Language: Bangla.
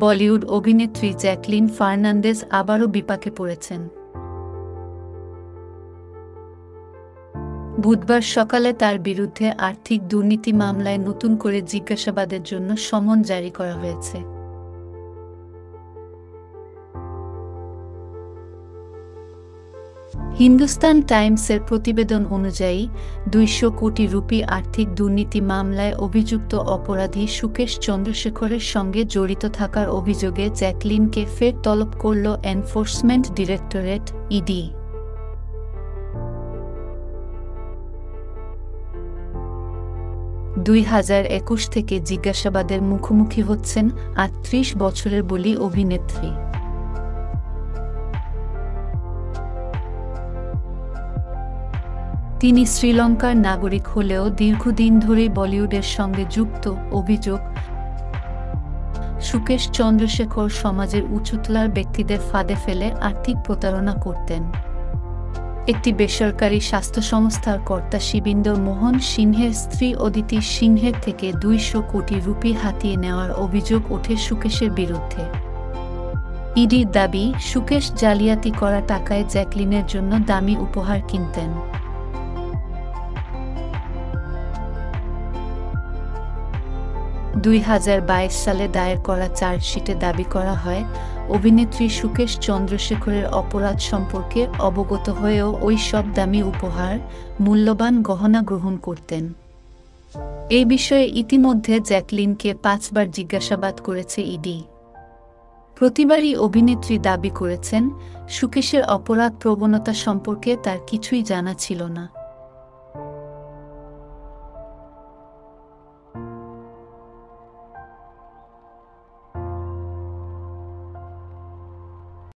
বলিউড অভিনেত্রী জ্যাকলিন ফার্নান্দেজ আবারও বিপাকে পড়েছেন। বুধবার সকালে তার বিরুদ্ধে আর্থিক দুর্নীতি মামলায় নতুন করে জিজ্ঞাসাবাদের জন্য সমন জারি করা হয়েছে। হিন্দুস্তান টাইমসের প্রতিবেদন অনুযায়ী ২০০ কোটি রুপি আর্থিক দুর্নীতি মামলায় অভিযুক্ত অপরাধী সুকেশ চন্দ্রশেখরের সঙ্গে জড়িত থাকার অভিযোগে জ্যাকলিনকে ফের তলব করল এনফোর্সমেন্ট ডিরেক্টরেট ইডি। ২০২১ থেকে জিজ্ঞাসাবাদের মুখোমুখি হচ্ছেন ৩৮ বছরের বলি অভিনেত্রী। তিনি শ্রীলঙ্কার নাগরিক হলেও দীর্ঘদিন ধরেই বলিউডের সঙ্গে যুক্ত। অভিযোগ, সুকেশ চন্দ্রশেখর সমাজের উঁচুতলার ব্যক্তিদের ফাঁদে ফেলে আর্থিক প্রতারণা করতেন। একটি বেসরকারি স্বাস্থ্য সংস্থার কর্তা শিবিন্দর মোহন সিংহের স্ত্রী অদিতি সিংহের থেকে ২০০ কোটি রুপি হাতিয়ে নেওয়ার অভিযোগ ওঠে সুকেশের বিরুদ্ধে। ইডির দাবি, সুকেশ জালিয়াতি করা টাকায় জ্যাকলিনের জন্য দামি উপহার কিনতেন। ২০২২ সালে দায়ের করা চার্জশিটে দাবি করা হয়, অভিনেত্রী সুকেশ চন্দ্রশেখরের অপরাধ সম্পর্কে অবগত হয়েও ওই সব দামি উপহার, মূল্যবান গহনা গ্রহণ করতেন। এই বিষয়ে ইতিমধ্যে জ্যাকলিনকে ৫ বার জিজ্ঞাসাবাদ করেছে ইডি। প্রতিবারই অভিনেত্রী দাবি করেছেন, সুকেশের অপরাধ প্রবণতা সম্পর্কে তার কিছুই জানা ছিল না।